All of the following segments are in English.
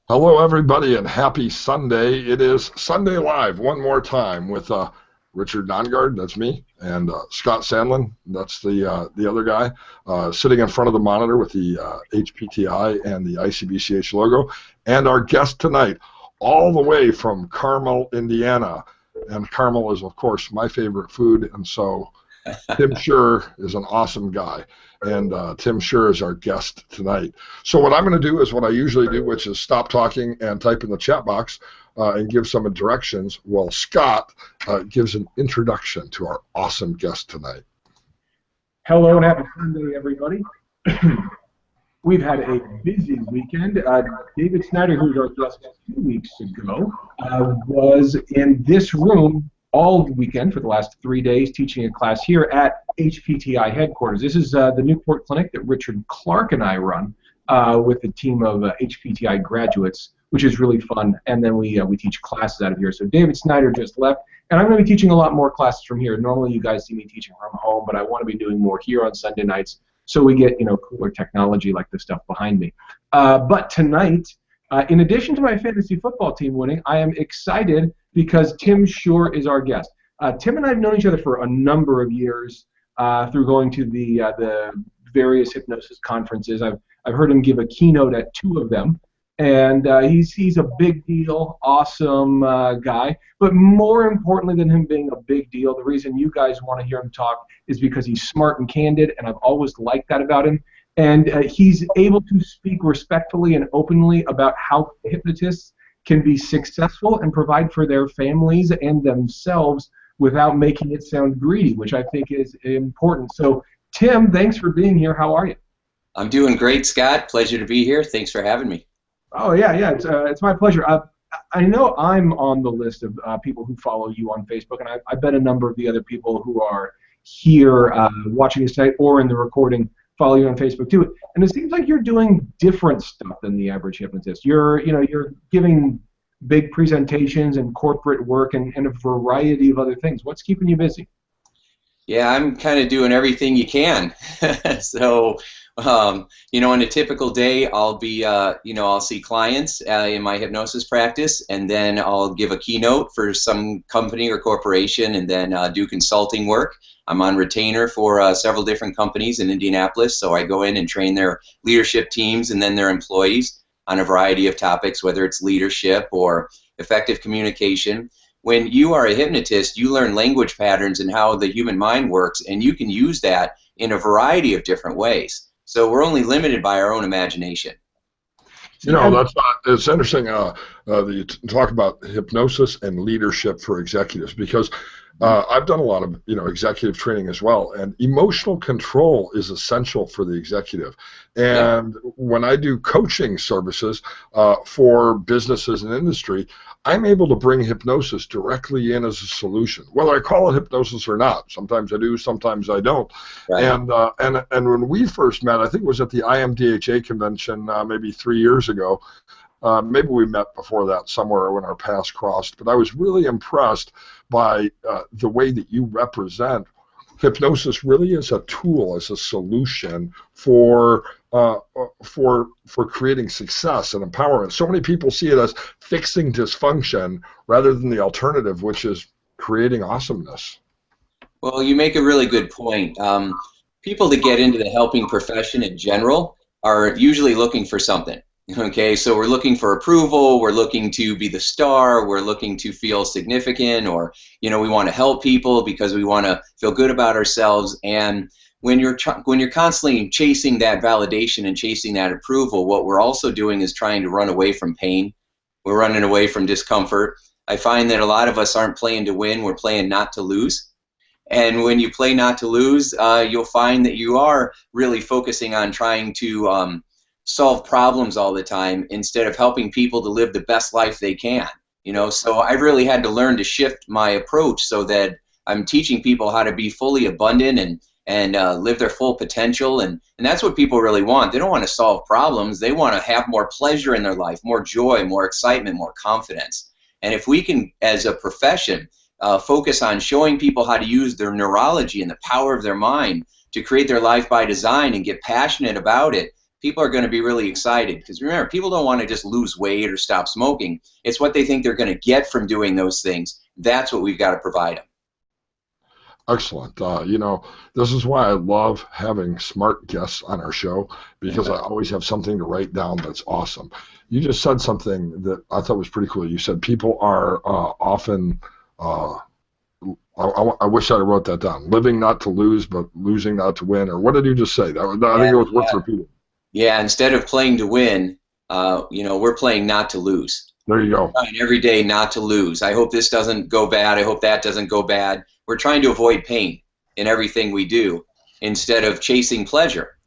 Hello, everybody, and happy Sunday. It is Sunday Live one more time with Richard Nongard, that's me, and Scott Sandlin, that's the other guy, sitting in front of the monitor with the HPTI and the ICBCH logo, and our guest tonight, all the way from Carmel, Indiana. And Carmel is, of course, my favorite food, and so Tim Shurr is an awesome guy, and Tim Shurr is our guest tonight. So what I'm going to do is what I usually do, which is stop talking and type in the chat box and give some directions, while Scott gives an introduction to our awesome guest tonight. Hello and happy Sunday, everybody. We've had a busy weekend. David Snyder, who was our guest 2 weeks ago, was in this room all weekend for the last 3 days teaching a class here at HPTI headquarters. This is the Newport clinic that Richard Clark and I run with a team of HPTI graduates, which is really fun. And then we teach classes out of here. So David Snyder just left, and I'm going to be teaching a lot more classes from here. Normally you guys see me teaching from home, but I want to be doing more here on Sunday nights so we get cooler technology like the stuff behind me. But tonight, in addition to my fantasy football team winning, I am excited because Tim Shurr is our guest. Tim and I have known each other for a number of years through going to the various hypnosis conferences. I've heard him give a keynote at 2 of them, and he's a big deal, awesome guy. But more importantly than him being a big deal, the reason you guys want to hear him talk is because he's smart and candid, and I've always liked that about him. And he's able to speak respectfully and openly about how hypnotists can be successful and provide for their families and themselves without making it sound greedy, which I think is important. So, Tim, thanks for being here. How are you? I'm doing great, Scott. Pleasure to be here. Thanks for having me. Oh, yeah, it's my pleasure. I know I'm on the list of people who follow you on Facebook, and I bet a number of the other people who are here watching this tonight or in the recording follow you on Facebook too. And it seems like you're doing different stuff than the average hypnotist. You're giving big presentations and corporate work and a variety of other things. What's keeping you busy? Yeah, I'm kind of doing everything you can. So, on a typical day, I'll be, I'll see clients in my hypnosis practice, and then I'll give a keynote for some company or corporation, and then do consulting work. I'm on retainer for several different companies in Indianapolis, so I go in and train their leadership teams and then their employees on a variety of topics, whether it's leadership or effective communication. When you are a hypnotist, you learn language patterns and how the human mind works, and you can use that in a variety of different ways. So we're only limited by our own imagination. It's interesting that you talk about hypnosis and leadership for executives, because I've done a lot of executive training as well, and emotional control is essential for the executive. And when I do coaching services for businesses and industry, I'm able to bring hypnosis directly in as a solution, whether I call it hypnosis or not. Sometimes I do, sometimes I don't. Right. And when we first met, I think it was at the IMDHA convention maybe 3 years ago. Maybe we met before that somewhere when our paths crossed, but I was really impressed by the way that you represent hypnosis really as a tool, as a solution for creating success and empowerment. So many people see it as fixing dysfunction rather than the alternative, which is creating awesomeness. Well, you make a really good point. People that get into the helping profession in general are usually looking for something. Okay, so we're looking for approval, we're looking to be the star, we're looking to feel significant, or we want to help people because we want to feel good about ourselves. And when you're constantly chasing that validation and chasing that approval, what we're also doing is trying to run away from pain. We're running away from discomfort. I find that a lot of us aren't playing to win, we're playing not to lose. And when you play not to lose, you'll find that you are really focusing on trying to solve problems all the time instead of helping people to live the best life they can. So I really had to learn to shift my approach so that I'm teaching people how to be fully abundant and live their full potential, and that's what people really want. They don't want to solve problems. They want to have more pleasure in their life, more joy, more excitement, more confidence. And if we can, as a profession, focus on showing people how to use their neurology and the power of their mind to create their life by design and get passionate about it, people are going to be really excited, because remember, people don't want to just lose weight or stop smoking. It's what they think they're going to get from doing those things. That's what we've got to provide them. Excellent. You know, this is why I love having smart guests on our show, because I always have something to write down that's awesome. You just said something that I thought was pretty cool. You said people are often, I wish I wrote that down, living not to lose, but losing not to win. Or what did you just say? I think it was worth repeating. Yeah, instead of playing to win, you know, we're playing not to lose. There you go. Trying every day not to lose. I hope this doesn't go bad. I hope that doesn't go bad. We're trying to avoid pain in everything we do instead of chasing pleasure.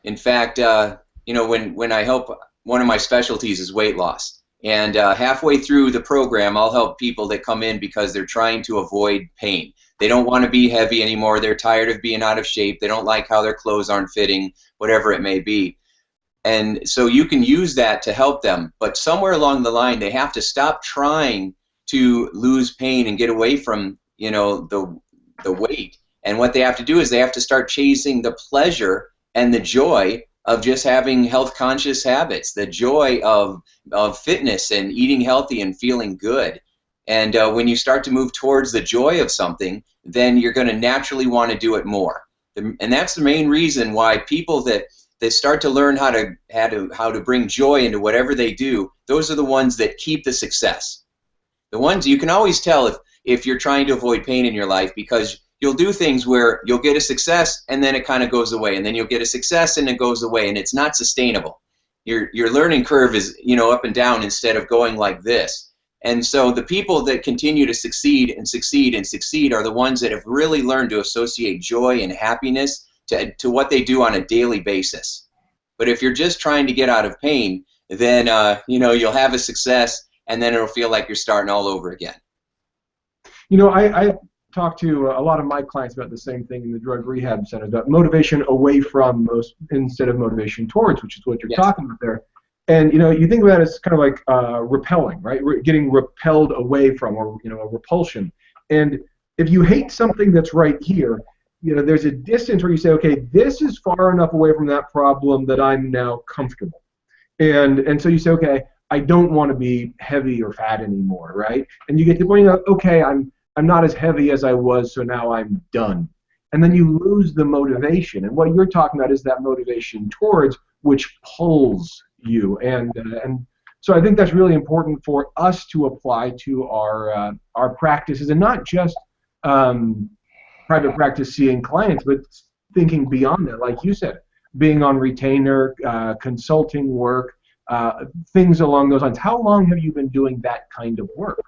In fact, you know, when I help, one of my specialties is weight loss. And halfway through the program, I'll help people that come in because they're trying to avoid pain. They don't want to be heavy anymore. They're tired of being out of shape. They don't like how their clothes aren't fitting, whatever it may be. And so you can use that to help them. But somewhere along the line, they have to stop trying to lose pain and get away from, you know, the weight. And what they have to do is they have to start chasing the pleasure and the joy of just having health-conscious habits, the joy of fitness and eating healthy and feeling good. And when you start to move towards the joy of something, then you're going to naturally want to do it more. And that's the main reason why people that start to learn how to bring joy into whatever they do, those are the ones that keep the success. The ones you can always tell if you're trying to avoid pain in your life, because you'll do things where you'll get a success and then it kind of goes away, and then you'll get a success and it goes away, and it's not sustainable. Your learning curve is, you know, up and down instead of going like this. And so the people that continue to succeed and succeed and succeed are the ones that have really learned to associate joy and happiness to what they do on a daily basis. But if you're just trying to get out of pain, then you know, you'll have a success and then it'll feel like you're starting all over again. You know, I talk to a lot of my clients about the same thing in the drug rehab center, about motivation away from instead of motivation towards, which is what you're talking about there. And, you know, you think about it as kind of like repelling, right? Getting repelled away from, or, you know, a repulsion. And if you hate something that's right here, you know, there's a distance where you say, okay, this is far enough away from that problem that I'm now comfortable. And so you say, okay, I don't want to be heavy or fat anymore, right? And you get to the point of, okay, I'm not as heavy as I was, so now I'm done. And then you lose the motivation. And what you're talking about is that motivation towards, which pulls you. And so I think that's really important for us to apply to our practices, and not just private practice seeing clients, but thinking beyond that, like you said, being on retainer, consulting work, things along those lines. How long have you been doing that kind of work?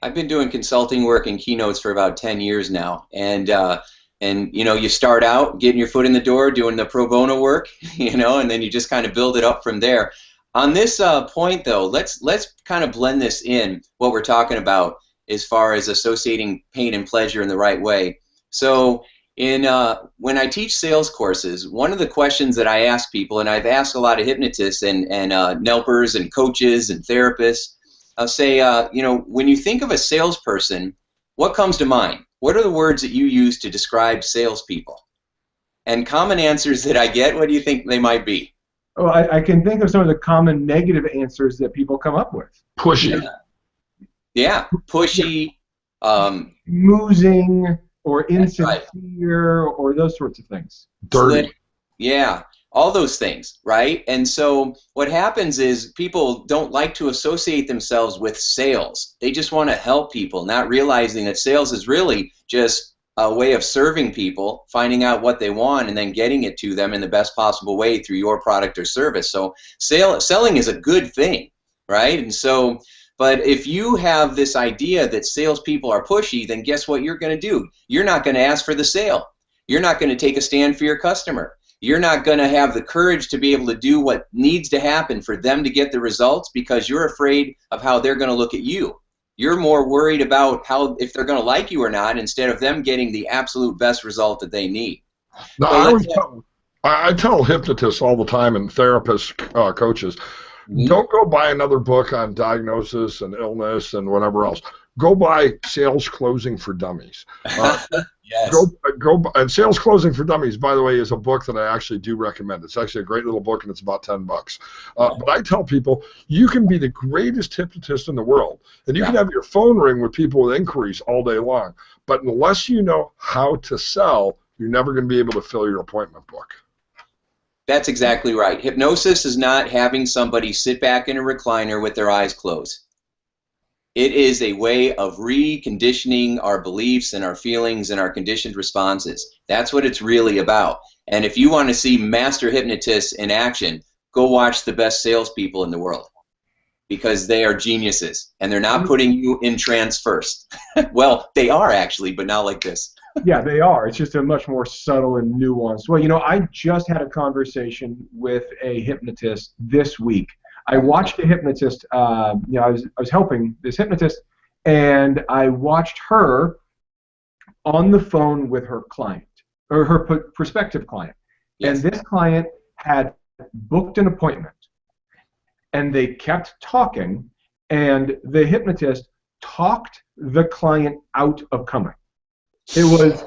I've been doing consulting work and keynotes for about 10 years now, and you know, you start out getting your foot in the door, doing the pro bono work, you know, and then you just kind of build it up from there. On this point, though, let's kind of blend this in, what we're talking about as far as associating pain and pleasure in the right way. So when I teach sales courses, one of the questions that I ask people, and I've asked a lot of hypnotists and NLPers and coaches and therapists, I'll say, you know, when you think of a salesperson, what comes to mind? What are the words that you use to describe salespeople? And common answers that I get, what do you think they might be? Oh, I can think of some of the common negative answers that people come up with. Pushy. Yeah, pushy. Smoozing, or insincere, right, or those sorts of things. Dirty. Yeah, all those things, right? And so what happens is people don't like to associate themselves with sales. They just want to help people, not realizing that sales is really just a way of serving people, finding out what they want, and then getting it to them in the best possible way through your product or service. So selling is a good thing, right? And so, but if you have this idea that salespeople are pushy, then guess what you're going to do? You're not going to ask for the sale. You're not going to take a stand for your customer. You're not going to have the courage to be able to do what needs to happen for them to get the results, because you're afraid of how they're going to look at you. You're more worried about if they're going to like you or not, instead of them getting the absolute best result that they need. Now, I tell hypnotists all the time, and therapists, coaches, don't go buy another book on diagnosis and illness and whatever else. Go buy Sales Closing for Dummies. Yes. And Sales Closing for Dummies, by the way, is a book that I actually do recommend. It's actually a great little book, and it's about $10. But I tell people, you can be the greatest hypnotist in the world, and you can have your phone ring with people with inquiries all day long. But unless you know how to sell, you're never going to be able to fill your appointment book. That's exactly right. Hypnosis is not having somebody sit back in a recliner with their eyes closed. It is a way of reconditioning our beliefs and our feelings and our conditioned responses. That's what it's really about. And if you want to see master hypnotists in action, go watch the best salespeople in the world, because they are geniuses, and they're not putting you in trance first. Well, they are actually, but not like this. Yeah, they are. It's just a much more subtle and nuanced. Well, you know, I just had a conversation with a hypnotist this week. I watched a hypnotist. I was helping this hypnotist, and I watched her on the phone with her client, or her prospective client. Yes. And this client had booked an appointment, and they kept talking, and the hypnotist talked the client out of coming. It was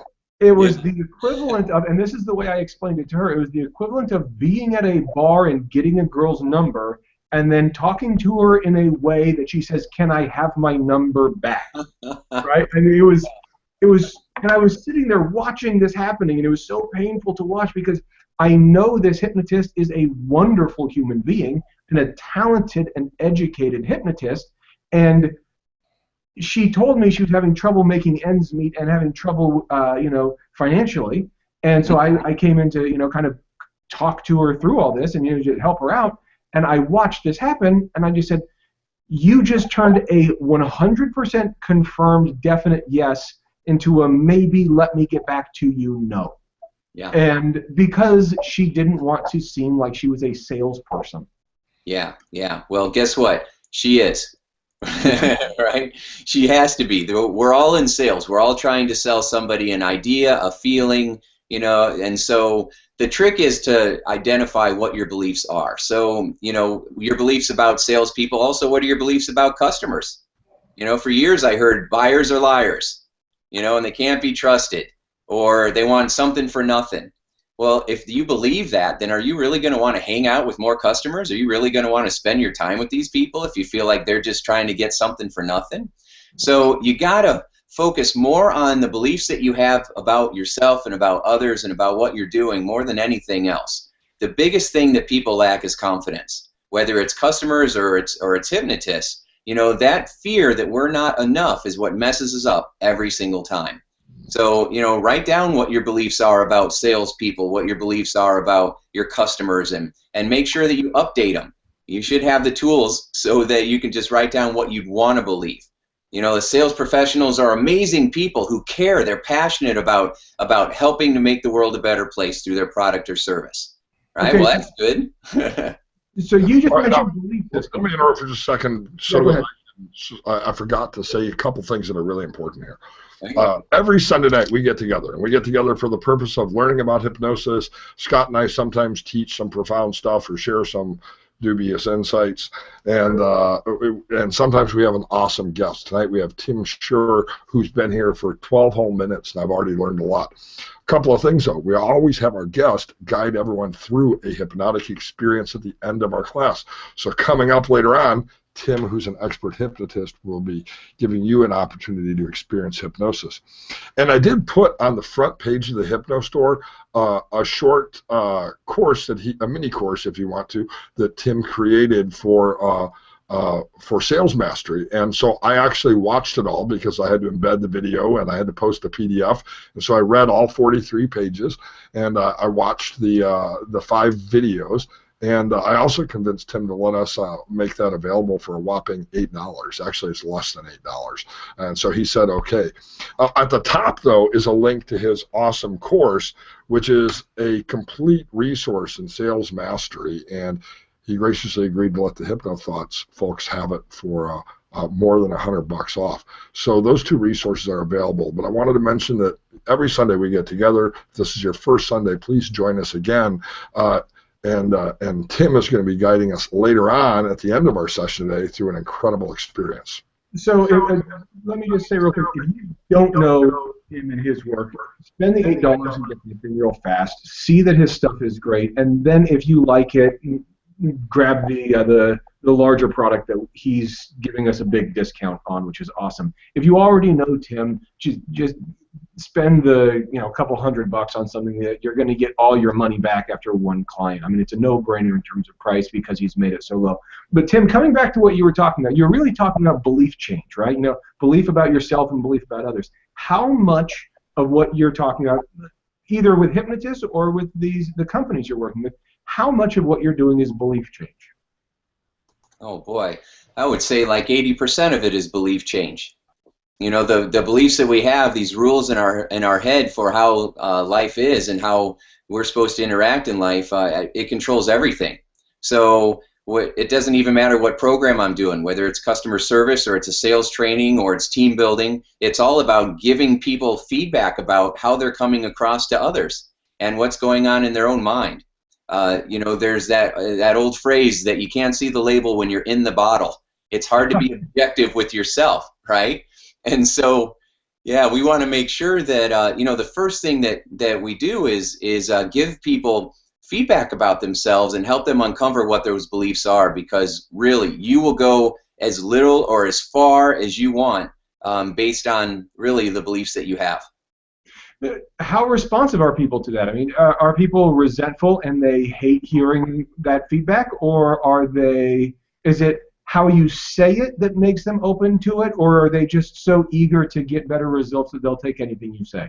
the equivalent of, and this is the way I explained it to her, it was the equivalent of being at a bar and getting a girl's number and then talking to her in a way that she says, "Can I have my number back?" Right? I mean, it was, and I was sitting there watching this happening, and it was so painful to watch, because I know this hypnotist is a wonderful human being and a talented and educated hypnotist, and she told me she was having trouble making ends meet and having trouble, financially, and so I came in to, kind of talk to her through all this and, just help her out, and I watched this happen, and I just said, you just turned a 100% confirmed definite yes into a maybe let me get back to you no. Yeah. And because she didn't want to seem like she was a salesperson. Yeah. Well, guess what? She is. Right? She has to be. We're all in sales. We're all trying to sell somebody an idea, a feeling, and so the trick is to identify what your beliefs are. So, your beliefs about salespeople. Also, what are your beliefs about customers? For years I heard buyers are liars, and they can't be trusted, or they want something for nothing. Well, if you believe that, then are you really going to want to hang out with more customers? Are you really going to want to spend your time with these people if you feel like they're just trying to get something for nothing? So you got to focus more on the beliefs that you have about yourself and about others and about what you're doing more than anything else. The biggest thing that people lack is confidence, whether it's customers or it's hypnotists. That fear that we're not enough is what messes us up every single time. So, write down what your beliefs are about salespeople, what your beliefs are about your customers, and make sure that you update them. You should have the tools so that you can just write down what you'd want to believe. The sales professionals are amazing people who care. They're passionate about helping to make the world a better place through their product or service. Right? Okay. Well, that's good. So you just mentioned belief system. Let me interrupt for just a second. So I forgot to say a couple things that are really important here. Every Sunday night we get together, and we get together for the purpose of learning about hypnosis. Scott and I sometimes teach some profound stuff or share some dubious insights, and sometimes we have an awesome guest. Tonight we have Tim Shurr, who's been here for 12 whole minutes, and I've already learned a lot. A couple of things, though. We always have our guest guide everyone through a hypnotic experience at the end of our class. So coming up later on, Tim, who's an expert hypnotist, will be giving you an opportunity to experience hypnosis. And I did put on the front page of the Hypno Store a short course, a mini course, if you want to, that Tim created for sales mastery. And so I actually watched it all because I had to embed the video and I had to post the PDF. And so I read all 43 pages, and I watched the 5 videos. And I also convinced Tim to let us make that available for a whopping $8. Actually, it's less than $8. And so he said, okay. At the top, though, is a link to his awesome course, which is a complete resource in sales mastery. And he graciously agreed to let the HypnoThoughts folks have it for more than $100 off. So those 2 resources are available. But I wanted to mention that every Sunday we get together. If this is your first Sunday, please join us again. And Tim is going to be guiding us later on at the end of our session today through an incredible experience. So let me just say real quick, if you don't know him and his work, spend the $8 and get something real fast. See that his stuff is great, and then if you like it, grab the larger product that he's giving us a big discount on, which is awesome. If you already know Tim, just spend the couple $100 on something that you're going to get all your money back after one client. I mean, it's a no-brainer in terms of price because he's made it so low. But Tim, coming back to what you were talking about, you're really talking about belief change, right? Belief about yourself and belief about others. How much of what you're talking about, either with hypnotists or with the companies you're working with, how much of what you're doing is belief change? Oh boy, I would say like 80% of it is belief change. The beliefs that we have, these rules in our head for how life is and how we're supposed to interact in life, it controls everything. So it doesn't even matter what program I'm doing, whether it's customer service or it's a sales training or it's team building. It's all about giving people feedback about how they're coming across to others and what's going on in their own mind. There's that old phrase that you can't see the label when you're in the bottle. It's hard to be objective with yourself, right? And so, yeah, we want to make sure that the first thing that we do is give people feedback about themselves and help them uncover what those beliefs are, because really you will go as little or as far as you want based on really the beliefs that you have. How responsive are people to that? I mean, are people resentful and they hate hearing that feedback, or is it how you say it that makes them open to it, or are they just so eager to get better results that they'll take anything you say?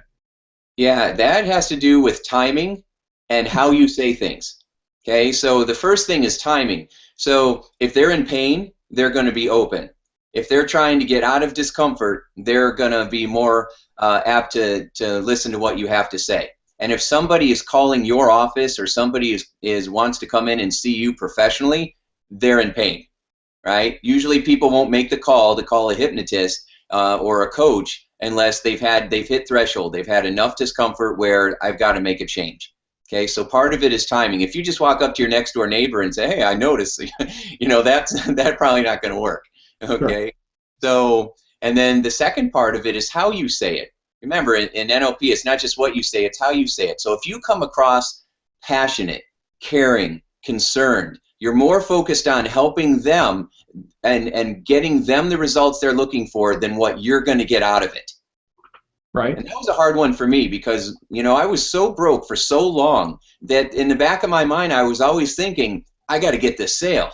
Yeah, that has to do with timing and how you say things. Okay, so the first thing is timing. So if they're in pain, they're going to be open. If they're trying to get out of discomfort, they're going to be more apt to listen to what you have to say. And if somebody is calling your office or somebody wants to come in and see you professionally, they're in pain, right? Usually people won't make the call to call a hypnotist or a coach unless they've hit threshold. They've had enough discomfort where I've got to make a change. Okay, so part of it is timing. If you just walk up to your next door neighbor and say, "Hey, I noticed," that's probably not going to work. Okay, sure. So, and then the second part of it is how you say it. Remember, in NLP, it's not just what you say, it's how you say it. So if you come across passionate, caring, concerned, you're more focused on helping them and getting them the results they're looking for than what you're going to get out of it. Right. And that was a hard one for me because, I was so broke for so long that in the back of my mind, I was always thinking, I got to get this sale.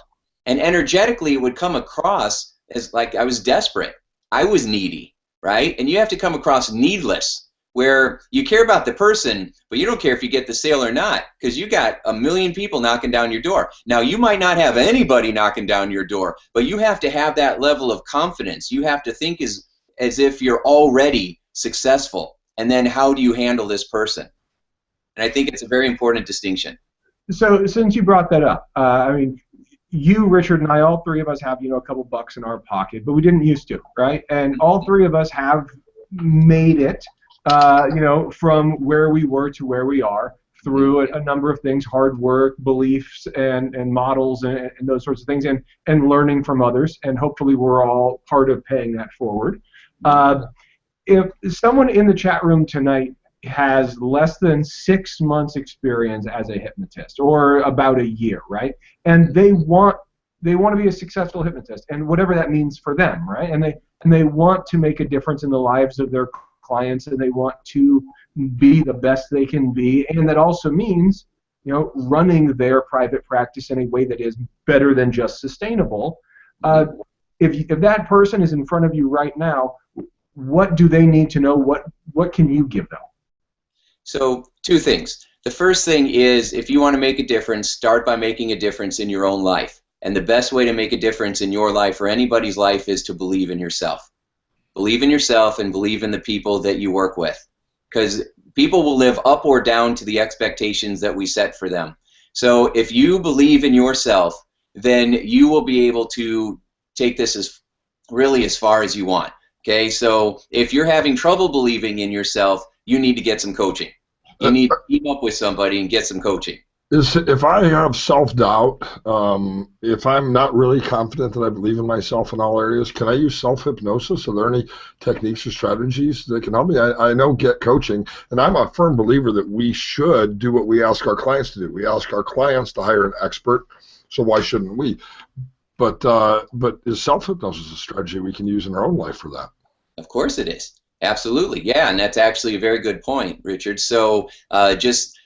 And energetically, it would come across as like I was desperate. I was needy, right? And you have to come across needless, where you care about the person, but you don't care if you get the sale or not, because you got a million people knocking down your door. Now, you might not have anybody knocking down your door, but you have to have that level of confidence. You have to think as if you're already successful. And then how do you handle this person? And I think it's a very important distinction. So since you brought that up, I mean, you, Richard, and I, all three of us have, a couple bucks in our pocket, but we didn't used to, right? And all three of us have made it, from where we were to where we are through a number of things, hard work, beliefs, and models, and those sorts of things, and learning from others, and hopefully we're all part of paying that forward. If someone in the chat room tonight has less than 6 months experience as a hypnotist, or about a year, right? And they want to be a successful hypnotist, and whatever that means for them, right? And they want to make a difference in the lives of their clients, and they want to be the best they can be, and that also means, running their private practice in a way that is better than just sustainable. If that person is in front of you right now, what do they need to know? What can you give them? So, two things. The first thing is, if you want to make a difference, start by making a difference in your own life. And the best way to make a difference in your life or anybody's life is to believe in yourself. Believe in yourself and believe in the people that you work with. Because people will live up or down to the expectations that we set for them. So if you believe in yourself, then you will be able to take this as far as you want. Okay, so if you're having trouble believing in yourself, you need to get some coaching. You need to team up with somebody and get some coaching. If I have self-doubt, if I'm not really confident that I believe in myself in all areas, can I use self-hypnosis? Are there any techniques or strategies that can help me? I know Get Coaching, and I'm a firm believer that we should do what we ask our clients to do. We ask our clients to hire an expert, so why shouldn't we? But is self-hypnosis a strategy we can use in our own life for that? Of course it is. Absolutely. Yeah, and that's actually a very good point, Richard. So just,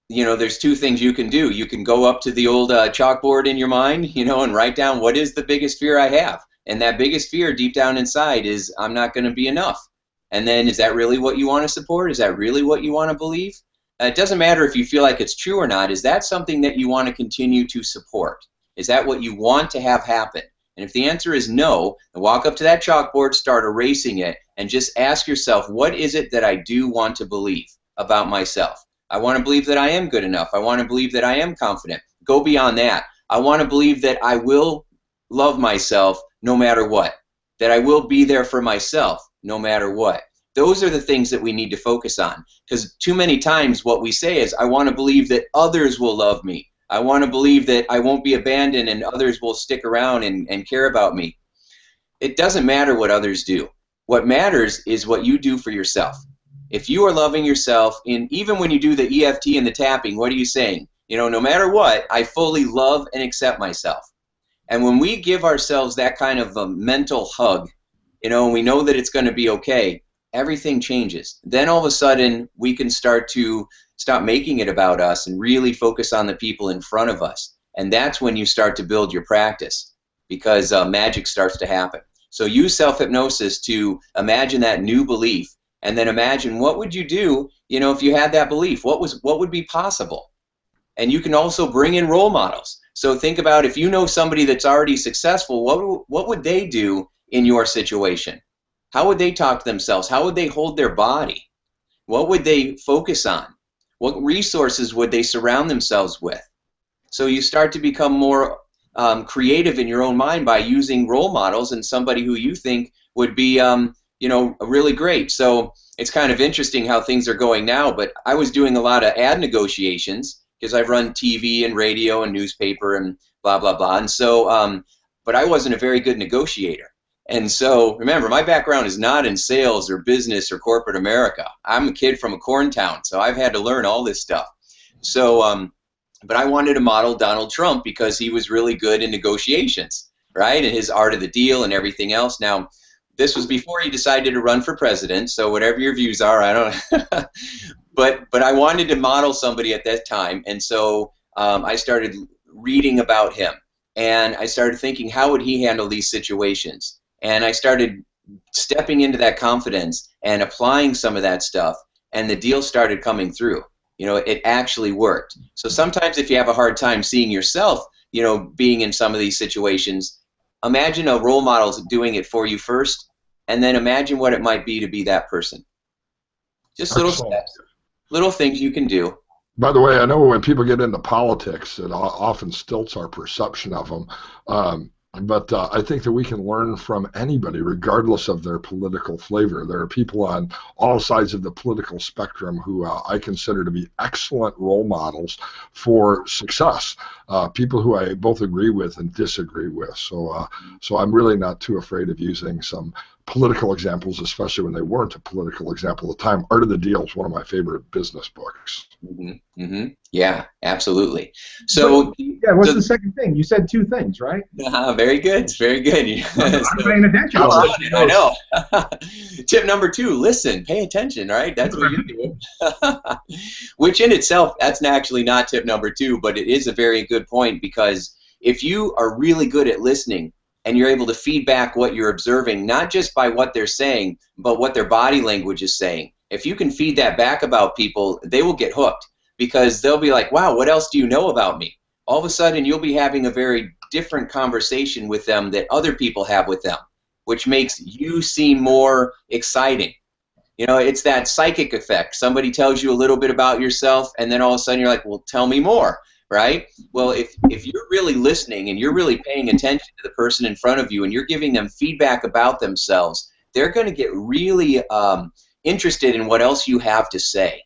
there's two things you can do. You can go up to the old chalkboard in your mind, and write down what is the biggest fear I have. And that biggest fear deep down inside is I'm not going to be enough. And then is that really what you want to support? Is that really what you want to believe? It doesn't matter if you feel like it's true or not. Is that something that you want to continue to support? Is that what you want to have happen? And if the answer is no, then walk up to that chalkboard, start erasing it, and just ask yourself, what is it that I do want to believe about myself? I want to believe that I am good enough. I want to believe that I am confident. Go beyond that. I want to believe that I will love myself no matter what, that I will be there for myself no matter what. Those are the things that we need to focus on, because too many times what we say is, I want to believe that others will love me. I want to believe that I won't be abandoned and others will stick around and care about me. It doesn't matter what others do. What matters is what you do for yourself. If you are loving yourself, even when you do the EFT and the tapping, what are you saying? No matter what, I fully love and accept myself. And when we give ourselves that kind of a mental hug, and we know that it's going to be okay, everything changes. Then all of a sudden, we can start making it about us and really focus on the people in front of us. And that's when you start to build your practice, because magic starts to happen. So use self-hypnosis to imagine that new belief, and then imagine what would you do, if you had that belief. What would be possible? And you can also bring in role models. So think about, if you know somebody that's already successful, what would they do in your situation? How would they talk to themselves? How would they hold their body? What would they focus on? What resources would they surround themselves with? So you start to become more creative in your own mind by using role models and somebody who you think would be, really great. So it's kind of interesting how things are going now, but I was doing a lot of ad negotiations because I've run TV and radio and newspaper and blah, blah, blah. And so, but I wasn't a very good negotiator. And so, remember, my background is not in sales or business or corporate America. I'm a kid from a corn town, so I've had to learn all this stuff. So, but I wanted to model Donald Trump because he was really good in negotiations, right? And his art of the deal and everything else. Now, this was before he decided to run for president, so whatever your views are, I don't but I wanted to model somebody at that time, and so I started reading about him, and I started thinking, how would he handle these situations? And I started stepping into that confidence and applying some of that stuff, and the deal started coming through. It actually worked. So sometimes if you have a hard time seeing yourself, being in some of these situations, imagine a role model doing it for you first, and then imagine what it might be to be that person. Just little steps, little things you can do. By the way, I know when people get into politics, it often stilts our perception of them. But I think that we can learn from anybody, regardless of their political flavor. There are people on all sides of the political spectrum who I consider to be excellent role models for success, people who I both agree with and disagree with. So I'm really not too afraid of using some political examples, especially when they weren't a political example at the time. Art of the Deal is one of my favorite business books. Mm-hmm. Mm-hmm. Yeah, absolutely. So, what's the second thing? You said two things, right? Very good. Very good. I'm paying attention. I know. Tip number 2, listen, pay attention, right? That's what you do. Which in itself, that's actually not tip number 2, but it is a very good point, because if you are really good at listening, and you're able to feed back what you're observing, not just by what they're saying, but what their body language is saying. If you can feed that back about people, they will get hooked, because they'll be like, wow, what else do you know about me? All of a sudden, you'll be having a very different conversation with them that other people have with them, which makes you seem more exciting. It's that psychic effect. Somebody tells you a little bit about yourself, and then all of a sudden you're like, well, tell me more. Right? Well, if you're really listening and you're really paying attention to the person in front of you and you're giving them feedback about themselves, they're going to get really interested in what else you have to say.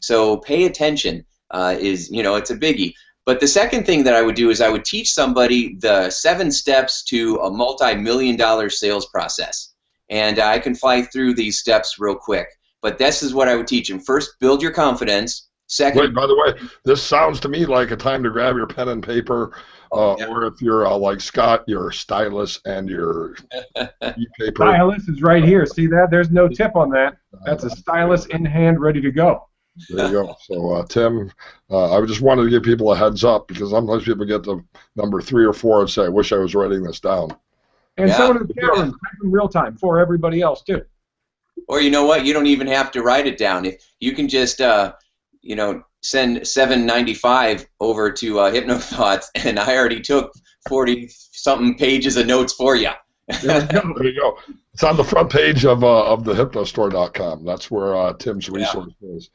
So pay attention. is, it's a biggie. But the second thing that I would do is I would teach somebody the 7 steps to a multi-million-dollar sales process. And I can fly through these steps real quick. But this is what I would teach them. First, build your confidence. Second, wait, by the way, this sounds to me like a time to grab your pen and paper, or if you're like Scott, your stylus and your e-paper. Stylus is right here. See that? There's no tip on that. That's a stylus in hand, ready to go. There you go. So, Tim, I just wanted to give people a heads up because sometimes people get to number 3 or 4 and say, I wish I was writing this down. And so do Carolyn, in real time for everybody else, too. Or you know what? You don't even have to write it down. If you can just, send $7.95 over to HypnoThoughts, and I already took 40-something pages of notes for you. There you go. It's on the front page of thehypnostore.com. That's where Tim's resource is.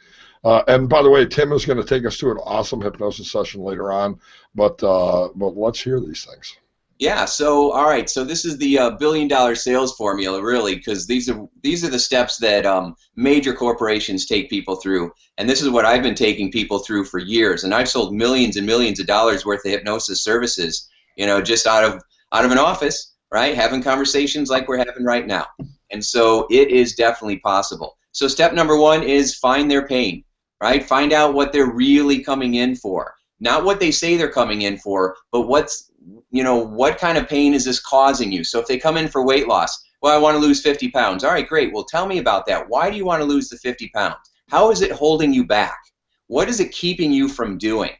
And by the way, Tim is going to take us to an awesome hypnosis session later on. But let's hear these things. Yeah. So all right. So this is the billion-dollar sales formula, really, because these are the steps that major corporations take people through, and this is what I've been taking people through for years. And I've sold millions and millions of dollars worth of hypnosis services, just out of an office, right? Having conversations like we're having right now. And so it is definitely possible. So step number 1 is find their pain, right? Find out what they're really coming in for. Not what they say they're coming in for, but what kind of pain is this causing you? So if they come in for weight loss, well, I want to lose 50 pounds. All right, great. Well, tell me about that. Why do you want to lose the 50 pounds? How is it holding you back? What is it keeping you from doing?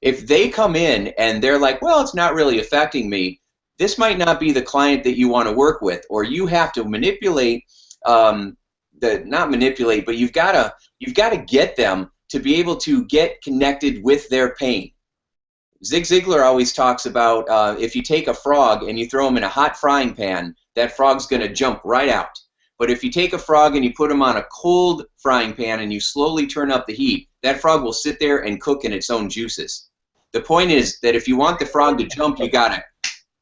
If they come in and they're like, well, it's not really affecting me, this might not be the client that you want to work with, or you have to manipulate, not manipulate, but you've got to get them to be able to get connected with their pain. Zig Ziglar always talks about if you take a frog and you throw him in a hot frying pan, that frog's going to jump right out. But if you take a frog and you put him on a cold frying pan and you slowly turn up the heat, that frog will sit there and cook in its own juices. The point is that if you want the frog to jump, you got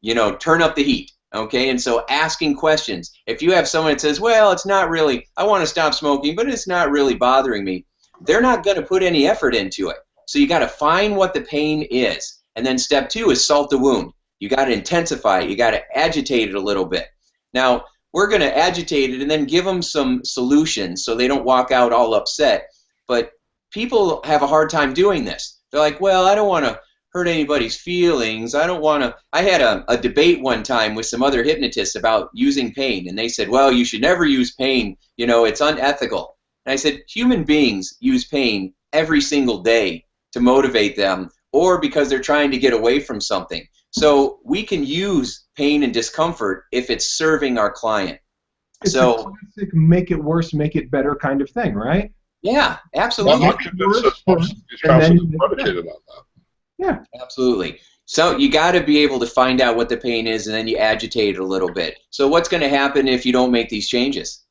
to, turn up the heat. Okay, and so asking questions. If you have someone that says, well, it's not really, I want to stop smoking, but it's not really bothering me, they're not going to put any effort into it. So you got to find what the pain is. And then step 2 is salt the wound. You got to intensify it. You got to agitate it a little bit. Now, we're going to agitate it and then give them some solutions so they don't walk out all upset. But people have a hard time doing this. They're like, well, I don't want to hurt anybody's feelings. I don't want to. I had a debate one time with some other hypnotists about using pain. And they said, well, you should never use pain. It's unethical. And I said, human beings use pain every single day to motivate them, or because they're trying to get away from something. So we can use pain and discomfort if it's serving our client. It's a classic make it worse, make it better kind of thing, right? Yeah, absolutely. I'm convinced that most of these concepts are predicated on that. Yeah. Absolutely. So you got to be able to find out what the pain is, and then you agitate it a little bit. So what's going to happen if you don't make these changes?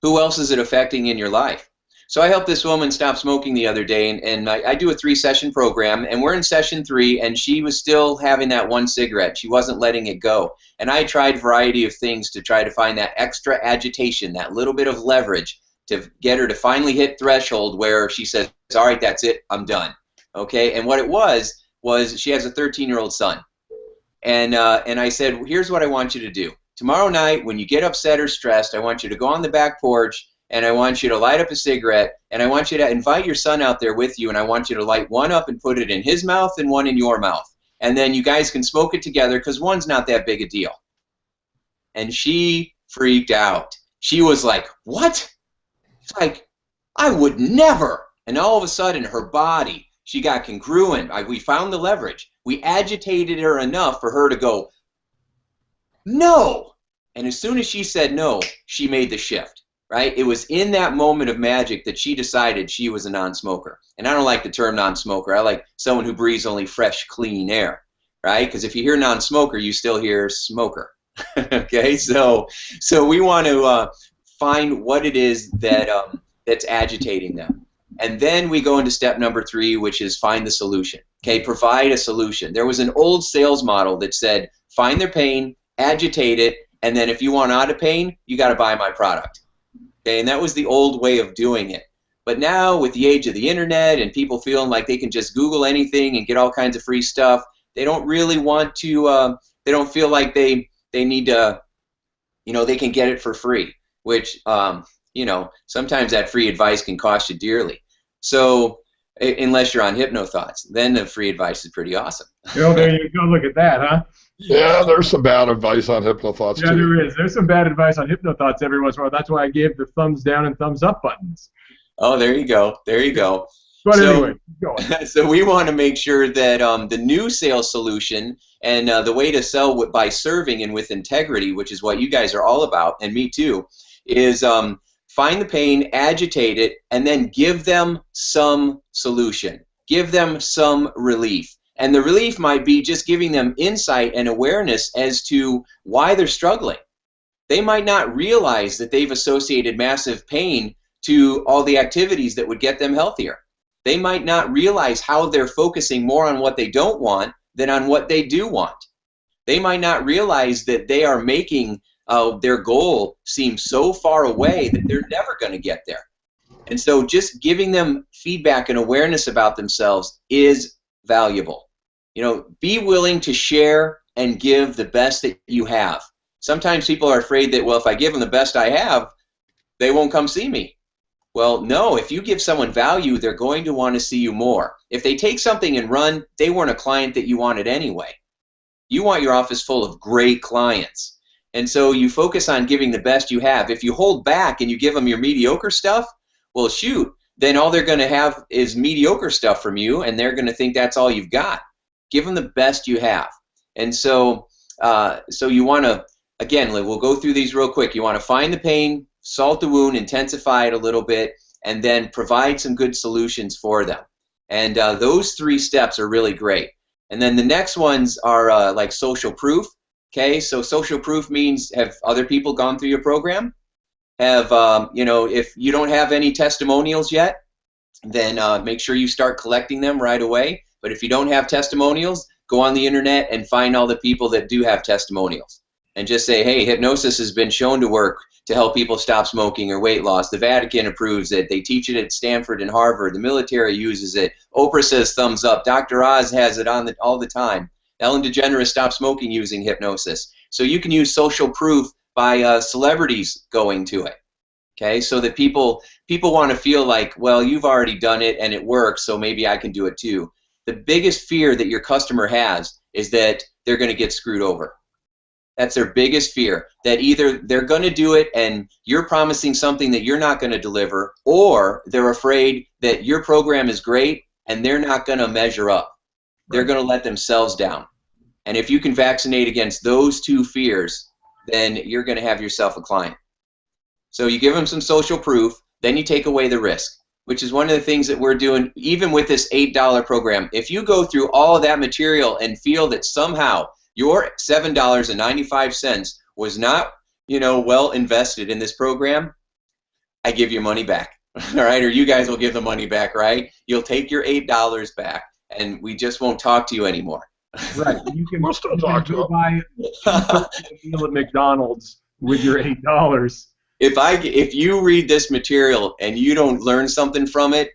Who else is it affecting in your life? So I helped this woman stop smoking the other day, and I do a 3-session program, and we're in session 3, and she was still having that one cigarette. She wasn't letting it go. And I tried a variety of things to try to find that extra agitation, that little bit of leverage to get her to finally hit threshold where she says, all right, that's it, I'm done. Okay, and what it was she has a 13-year-old son. And I said, here's what I want you to do. Tomorrow night, when you get upset or stressed, I want you to go on the back porch, and I want you to light up a cigarette, and I want you to invite your son out there with you, and I want you to light one up and put it in his mouth and one in your mouth. And then you guys can smoke it together because one's not that big a deal. And she freaked out. She was like, what? It's like, I would never. And all of a sudden, her body, she got congruent. We found the leverage. We agitated her enough for her to go, no. And as soon as she said no, she made the shift. Right? It was in that moment of magic that she decided she was a non-smoker. And I don't like the term non-smoker. I like someone who breathes only fresh, clean air. Right? Because if you hear non-smoker, you still hear smoker. Okay? So we want to find what it is that that's agitating them. And then we go into step number 3, which is find the solution. Okay? Provide a solution. There was an old sales model that said, find their pain, agitate it, and then if you want out of pain, you got to buy my product. Okay, and that was the old way of doing it. But now with the age of the internet and people feeling like they can just Google anything and get all kinds of free stuff, they don't really want to, they don't feel like they need to, they can get it for free, which, sometimes that free advice can cost you dearly. So unless you're on HypnoThoughts, then the free advice is pretty awesome. There you go. Look at that, huh? Yeah, there's some bad advice on HypnoThoughts, yeah, too. there is. There's some bad advice on HypnoThoughts every once in a while. That's why I gave the thumbs down and thumbs up buttons. Oh, there you go. There you go. But anyway, keep going. So we want to make sure that the new sales solution and the way to sell by serving and with integrity, which is what you guys are all about, and me too, is find the pain, agitate it, and then give them some solution. Give them some relief. And the relief might be just giving them insight and awareness as to why they're struggling. They might not realize that they've associated massive pain to all the activities that would get them healthier. They might not realize how they're focusing more on what they don't want than on what they do want. They might not realize that they are making their goal seem so far away that they're never going to get there. And so just giving them feedback and awareness about themselves is valuable. Be willing to share and give the best that you have. Sometimes people are afraid that, well, if I give them the best I have, they won't come see me. Well, no, if you give someone value, they're going to want to see you more. If they take something and run, they weren't a client that you wanted anyway. You want your office full of great clients. And so you focus on giving the best you have. If you hold back and you give them your mediocre stuff, well, shoot, then all they're going to have is mediocre stuff from you, and they're going to think that's all you've got. Give them the best you have. And so you want to, again, we'll go through these real quick. You want to find the pain, salt the wound, intensify it a little bit, and then provide some good solutions for them. And those 3 steps are really great. And then the next ones are like social proof. Okay, so social proof means, have other people gone through your program? Have, if you don't have any testimonials yet, then make sure you start collecting them right away. But if you don't have testimonials, go on the internet and find all the people that do have testimonials. And just say, hey, hypnosis has been shown to work to help people stop smoking or weight loss. The Vatican approves it. They teach it at Stanford and Harvard. The military uses it. Oprah says thumbs up. Dr. Oz has it on all the time. Ellen DeGeneres stopped smoking using hypnosis. So you can use social proof by celebrities going to it. Okay, so that people want to feel like, well, you've already done it and it works, so maybe I can do it too. The biggest fear that your customer has is that they're going to get screwed over. That's their biggest fear, that either they're going to do it and you're promising something that you're not going to deliver, or they're afraid that your program is great and they're not going to measure up. They're going to let themselves down. And if you can vaccinate against those 2 fears, then you're going to have yourself a client. So you give them some social proof, then you take away the risk, which is one of the things that we're doing even with this $8 program. If you go through all of that material and feel that somehow your $7.95 was not, well invested in this program, I give you money back, all right? Or you guys will give the money back, right? You'll take your $8 back, and we just won't talk to you anymore. Right. You can We'll still talk to them. buy a meal at McDonald's with your $8. If you read this material and you don't learn something from it,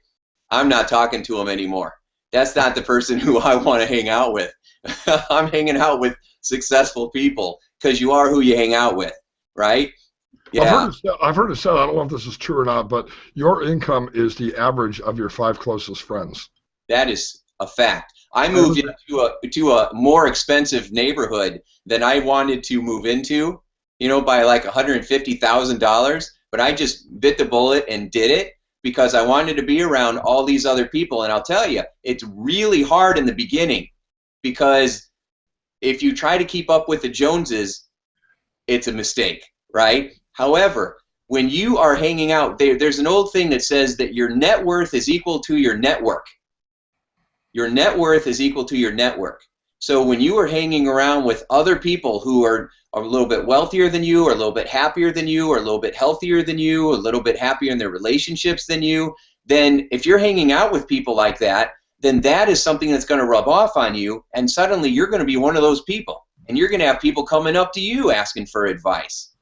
I'm not talking to them anymore. That's not the person who I want to hang out with. I'm hanging out with successful people because you are who you hang out with, right? Yeah. I've heard it said, I don't know if this is true or not, but your income is the average of your 5 closest friends. That is a fact. I moved into a more expensive neighborhood than I wanted to move into, by like $150,000, but I just bit the bullet and did it because I wanted to be around all these other people. And I'll tell you, it's really hard in the beginning because if you try to keep up with the Joneses, it's a mistake, right? However, when you are hanging out, there's an old thing that says that your net worth is equal to your network. Your net worth is equal to your network. So when you are hanging around with other people who are a little bit wealthier than you, or a little bit happier than you, or a little bit healthier than you, a little bit happier in their relationships than you, then if you're hanging out with people like that, then that is something that's going to rub off on you, and suddenly you're going to be one of those people, and you're going to have people coming up to you asking for advice.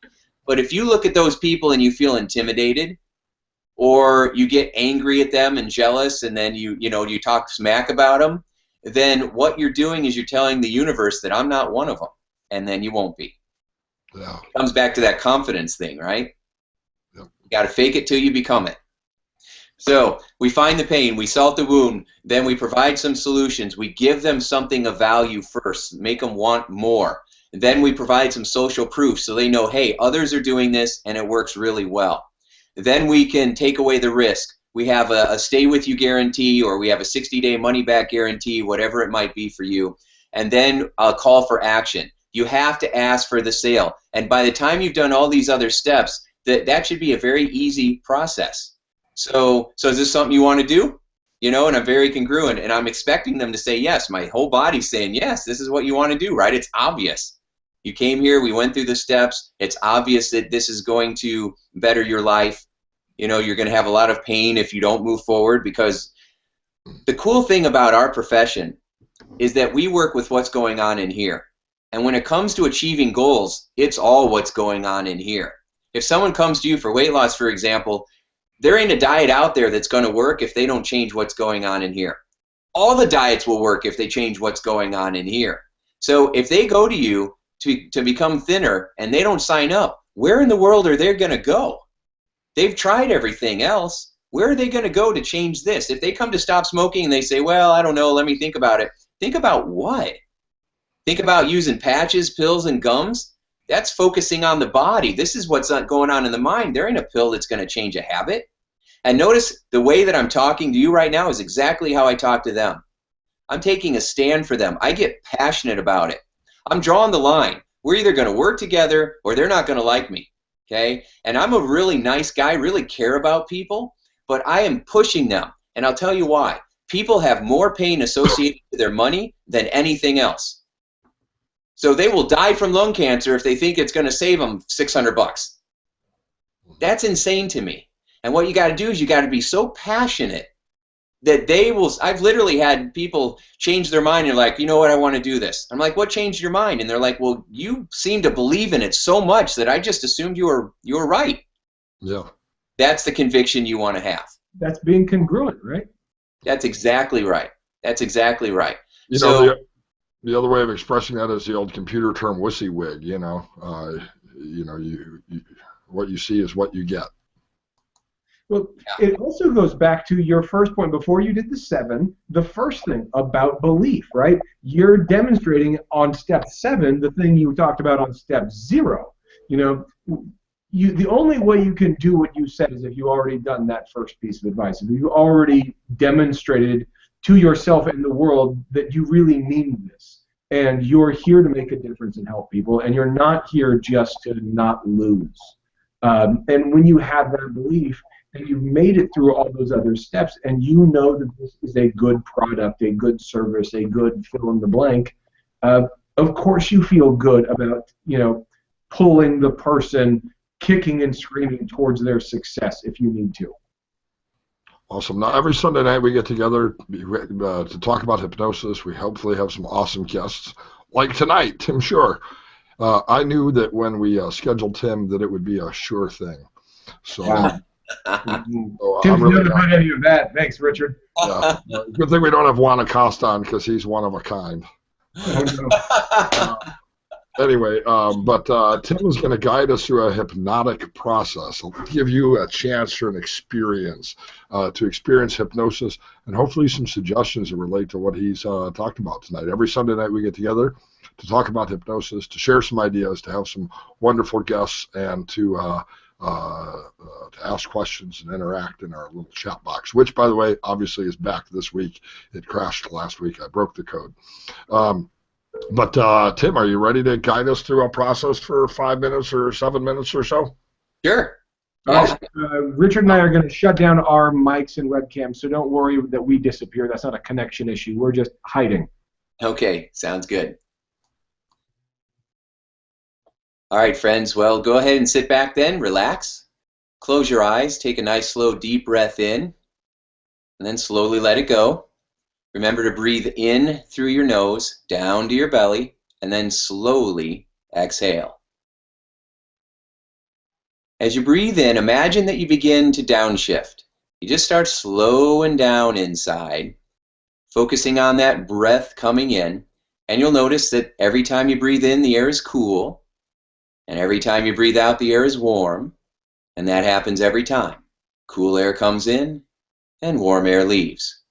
But if you look at those people and you feel intimidated, or you get angry at them and jealous, and then you talk smack about them, then what you're doing is you're telling the universe that I'm not one of them, and then you won't be. Yeah. It comes back to that confidence thing, right? Yep. You got to fake it till you become it. So we find the pain, we salt the wound, then we provide some solutions. We give them something of value first, make them want more. And then we provide some social proof so they know, hey, others are doing this and it works really well. Then we can take away the risk. We have a stay with you guarantee, or we have a 60-day money back guarantee, whatever it might be for you. And then a call for action. You have to ask for the sale. And by the time you've done all these other steps, that should be a very easy process. So is this something you want to do? And I'm very congruent, and I'm expecting them to say yes. My whole body's saying yes, this is what you want to do, right? It's obvious. You came here, we went through the steps. It's obvious that this is going to better your life. You're going to have a lot of pain if you don't move forward, because the cool thing about our profession is that we work with what's going on in here. And when it comes to achieving goals, it's all what's going on in here. If someone comes to you for weight loss, for example, there ain't a diet out there that's going to work if they don't change what's going on in here. All the diets will work if they change what's going on in here. So if they go to you to become thinner and they don't sign up, where in the world are they going to go? They've tried everything else. Where are they going to go to change this? If they come to stop smoking and they say, well, I don't know, let me think about it. Think about what? Think about using patches, pills, and gums? That's focusing on the body. This is what's going on in the mind. There ain't a pill that's going to change a habit. And notice the way that I'm talking to you right now is exactly how I talk to them. I'm taking a stand for them. I get passionate about it. I'm drawing the line. We're either going to work together or they're not going to like me. Okay? And I'm a really nice guy, really care about people, but I am pushing them. And I'll tell you why. People have more pain associated with their money than anything else. So they will die from lung cancer if they think it's going to save them $600. That's insane to me. And what you got to do is you got to be so passionate that they will. I've literally had people change their mind and like, you know what, I want to do this. I'm like, what changed your mind? And they're like, well, you seem to believe in it so much that I just assumed you were right. Yeah. That's the conviction you want to have. That's being congruent, right? That's exactly right. That's exactly right. The other way of expressing that is the old computer term WYSIWYG. What you see is what you get. Well, it also goes back to your first point before you did the 7, the first thing about belief, right? You're demonstrating on step 7 the thing you talked about on step 0. The only way you can do what you said is if you already done that first piece of advice. If you already demonstrated to yourself and the world that you really mean this, and you're here to make a difference and help people, and you're not here just to not lose. And when you have that belief, and you've made it through all those other steps, and you know that this is a good product, a good service, a good fill in the blank, of course you feel good about, pulling the person kicking and screaming towards their success if you need to. Awesome. Now, every Sunday night we get together to talk about hypnosis. We hopefully have some awesome guests, like tonight, Tim Shurr. I knew that when we scheduled Tim that it would be a sure thing. So, Tim's never heard any of that. Thanks, Richard. Yeah. Good thing we don't have Juan Acosta on because he's one of a kind. Oh, no. Anyway, but Tim is going to guide us through a hypnotic process. He'll give you a chance for an experience, to experience hypnosis, and hopefully some suggestions that relate to what he's talked about tonight. Every Sunday night we get together to talk about hypnosis, to share some ideas, to have some wonderful guests, and to ask questions and interact in our little chat box, which, by the way, obviously is back this week. It crashed last week. I broke the code. But Tim, are you ready to guide us through a process for 5 minutes or 7 minutes or so? Sure. Yeah. Richard and I are going to shut down our mics and webcams, so don't worry that we disappear. That's not a connection issue. We're just hiding. Okay, sounds good. All right, friends. Well, go ahead and sit back then. Relax. Close your eyes. Take a nice, slow, deep breath in, and then slowly let it go. Remember to breathe in through your nose, down to your belly, and then slowly exhale. As you breathe in, imagine that you begin to downshift. You just start slowing down inside, focusing on that breath coming in, and you'll notice that every time you breathe in, the air is cool, and every time you breathe out, the air is warm, and that happens every time. Cool air comes in, and warm air leaves.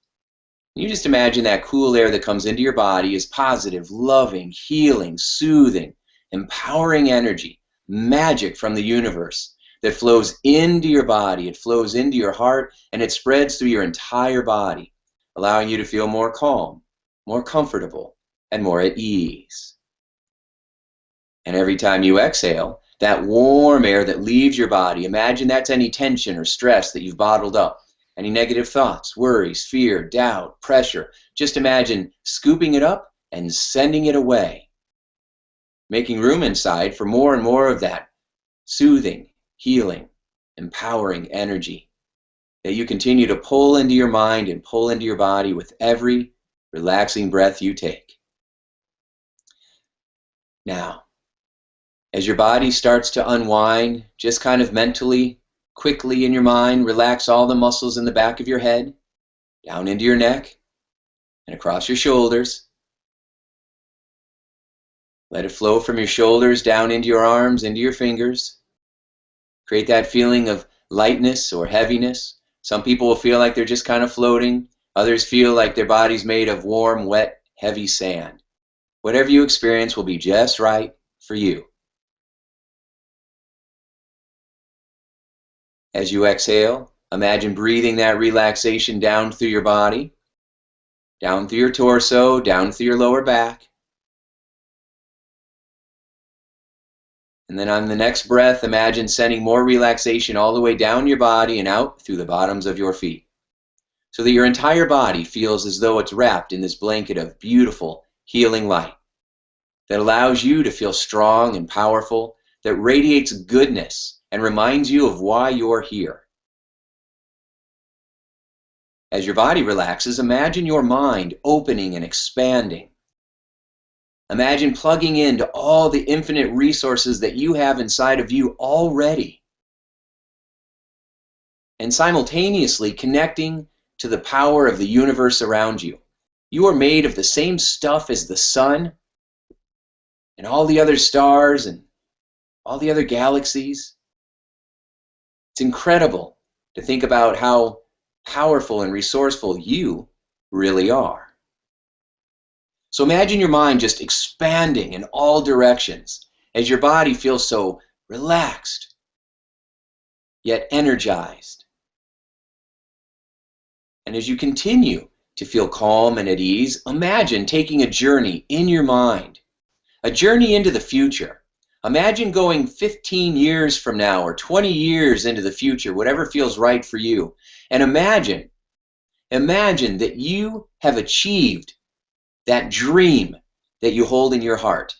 You just imagine that cool air that comes into your body is positive, loving, healing, soothing, empowering energy, magic from the universe that flows into your body, it flows into your heart, and it spreads through your entire body, allowing you to feel more calm, more comfortable, and more at ease. And every time you exhale, that warm air that leaves your body, imagine that's any tension or stress that you've bottled up, any negative thoughts, worries, fear, doubt, pressure. Just imagine scooping it up and sending it away, making room inside for more and more of that soothing, healing, empowering energy that you continue to pull into your mind and pull into your body with every relaxing breath you take. Now, as your body starts to unwind, just kind of mentally, quickly in your mind, relax all the muscles in the back of your head, down into your neck, and across your shoulders. Let it flow from your shoulders down into your arms, into your fingers. Create that feeling of lightness or heaviness. Some people will feel like they're just kind of floating. Others feel like their body's made of warm, wet, heavy sand. Whatever you experience will be just right for you. As you exhale, imagine breathing that relaxation down through your body, down through your torso, down through your lower back. And then on the next breath, imagine sending more relaxation all the way down your body and out through the bottoms of your feet, so that your entire body feels as though it's wrapped in this blanket of beautiful, healing light that allows you to feel strong and powerful, that radiates goodness and reminds you of why you're here. As your body relaxes, imagine your mind opening and expanding. Imagine plugging into all the infinite resources that you have inside of you already, and simultaneously connecting to the power of the universe around you. You are made of the same stuff as the sun and all the other stars and all the other galaxies. It's incredible to think about how powerful and resourceful you really are. So imagine your mind just expanding in all directions as your body feels so relaxed, yet energized. And as you continue to feel calm and at ease, imagine taking a journey in your mind, a journey into the future. Imagine going 15 years from now or 20 years into the future, whatever feels right for you. And imagine that you have achieved that dream that you hold in your heart.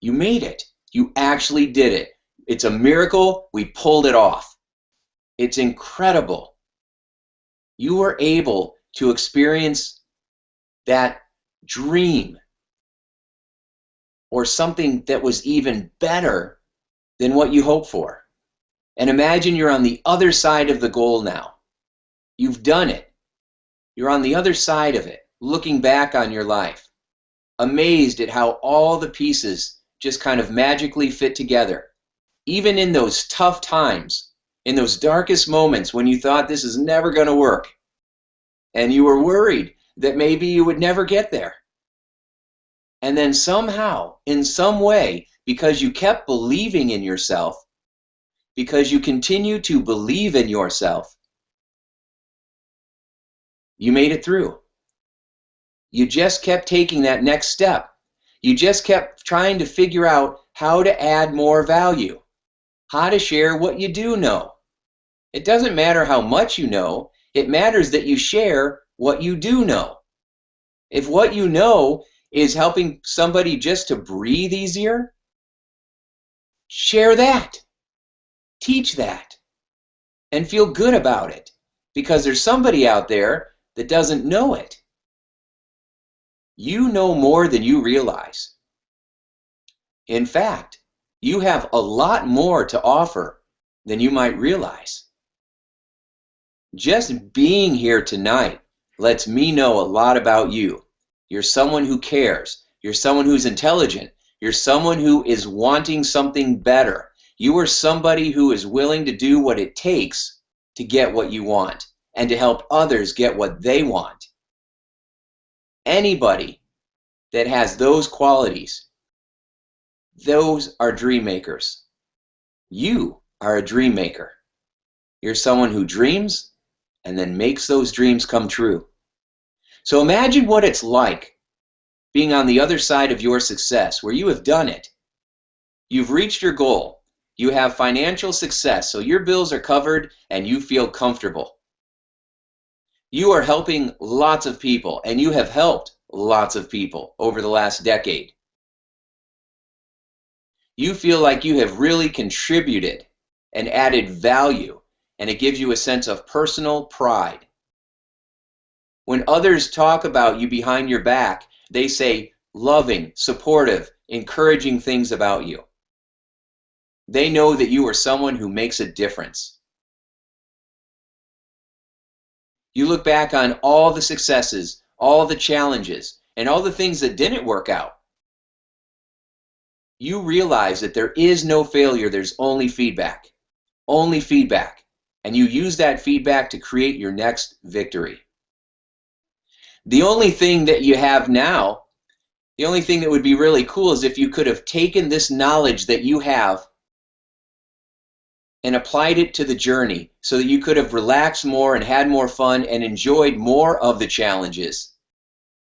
You made it. You actually did it. It's a miracle. We pulled it off. It's incredible. You were able to experience that dream, or something that was even better than what you hoped for. And imagine you're on the other side of the goal now. You've done it. You're on the other side of it, looking back on your life, amazed at how all the pieces just kind of magically fit together. Even in those tough times, in those darkest moments when you thought this is never going to work, and you were worried that maybe you would never get there. And then somehow, in some way, because you kept believing in yourself, because you continue to believe in yourself, you made it through. You just kept taking that next step. You just kept trying to figure out how to add more value, how to share what you do know. It doesn't matter how much you know, it matters that you share what you do know. If what you know is helping somebody just to breathe easier, share that. Teach that. And feel good about it, because there's somebody out there that doesn't know it. You know more than you realize. In fact, you have a lot more to offer than you might realize. Just being here tonight lets me know a lot about you. You're someone who cares. You're someone who's intelligent. You're someone who is wanting something better. You are somebody who is willing to do what it takes to get what you want and to help others get what they want. Anybody that has those qualities, those are dream makers. You are a dream maker. You're someone who dreams and then makes those dreams come true. So imagine what it's like being on the other side of your success, where you have done it. You've reached your goal. You have financial success, so your bills are covered and you feel comfortable. You are helping lots of people, and you have helped lots of people over the last decade. You feel like you have really contributed and added value, and it gives you a sense of personal pride. When others talk about you behind your back, they say loving, supportive, encouraging things about you. They know that you are someone who makes a difference. You look back on all the successes, all the challenges, and all the things that didn't work out. You realize that there is no failure, there's only feedback. Only feedback. And you use that feedback to create your next victory. The only thing that you have now, the only thing that would be really cool is if you could have taken this knowledge that you have and applied it to the journey so that you could have relaxed more and had more fun and enjoyed more of the challenges.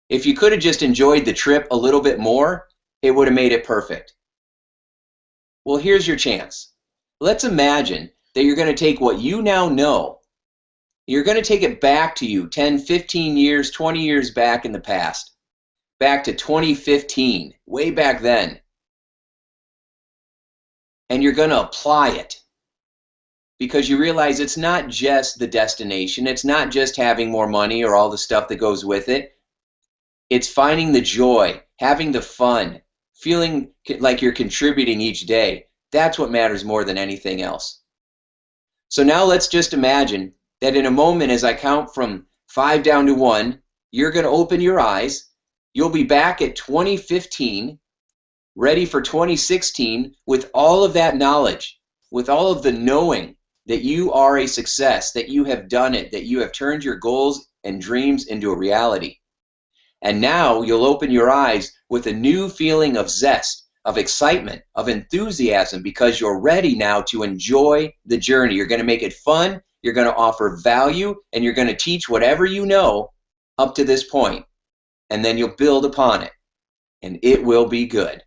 If you could have just enjoyed the trip a little bit more, it would have made it perfect. Well, here's your chance. Let's imagine that you're going to take what you now know, you're going to take it back to you 10, 15 years, 20 years back in the past, back to 2015, way back then, and you're going to apply it. Because you realize it's not just the destination, it's not just having more money or all the stuff that goes with it. It's finding the joy, having the fun, feeling like you're contributing each day. That's what matters more than anything else. So now let's just imagine that in a moment, as I count from 5 down to 1, you're going to open your eyes. You'll be back at 2015, ready for 2016 with all of that knowledge, with all of the knowing that you are a success, that you have done it, that you have turned your goals and dreams into a reality. And now you'll open your eyes with a new feeling of zest, of excitement, of enthusiasm, because you're ready now to enjoy the journey. You're going to make it fun, you're going to offer value, and you're going to teach whatever you know up to this point. And then you'll build upon it, and it will be good.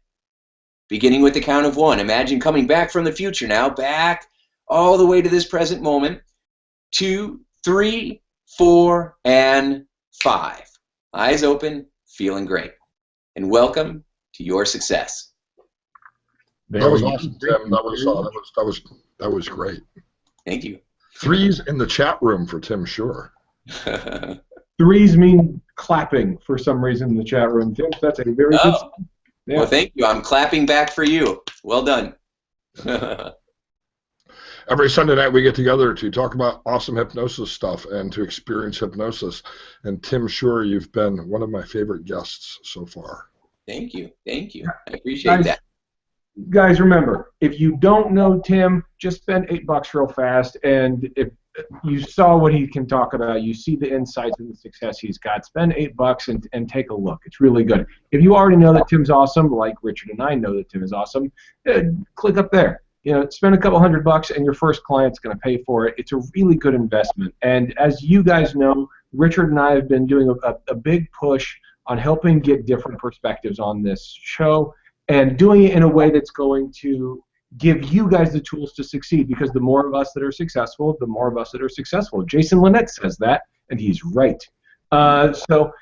Beginning with the count of 1, imagine coming back from the future now, back all the way to this present moment. 2, 3, 4, and 5. Eyes open, feeling great. And welcome to your success. That was awesome, Tim. That was great. Thank you. 3s in the chat room for Tim Shurr. 3s mean clapping for some reason in the chat room, Tim. That's a very good sign. Yeah. Well, thank you. I'm clapping back for you. Well done. Every Sunday night we get together to talk about awesome hypnosis stuff and to experience hypnosis. And Tim Shurr, you've been one of my favorite guests so far. Thank you. Thank you. I appreciate that. Guys, remember, if you don't know Tim, just spend $8 real fast. And if you saw what he can talk about, you see the insights and the success he's got, spend $8 and take a look. It's really good. If you already know that Tim's awesome, like Richard and I know that Tim is awesome, click up there. You know, spend a couple $100 and your first client's going to pay for it. It's a really good investment. And as you guys know, Richard and I have been doing a big push on helping get different perspectives on this show and doing it in a way that's going to give you guys the tools to succeed, because the more of us that are successful, the more of us that are successful. Jason Linett says that, and he's right. So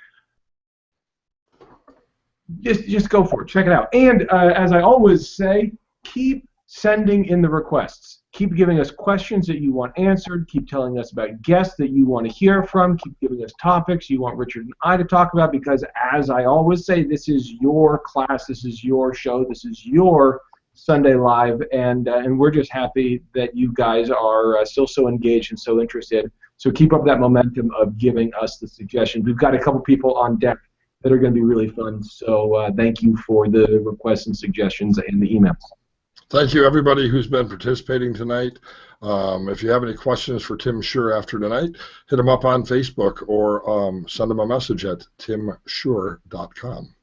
just go for it. Check it out. And as I always say, keep sending in the requests. Keep giving us questions that you want answered. Keep telling us about guests that you want to hear from. Keep giving us topics you want Richard and I to talk about, because as I always say, this is your class, this is your show, this is your Sunday Live, and we're just happy that you guys are still so engaged and so interested. So keep up that momentum of giving us the suggestions. We've got a couple people on deck that are going to be really fun. So thank you for the requests and suggestions and the emails. Thank you, everybody who's been participating tonight. If you have any questions for Tim Shurr after tonight, hit him up on Facebook or send him a message at timshurr.com.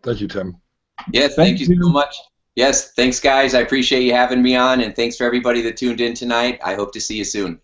Thank you, Tim. Yes, thank you so much. Yes, thanks, guys. I appreciate you having me on, and thanks for everybody that tuned in tonight. I hope to see you soon.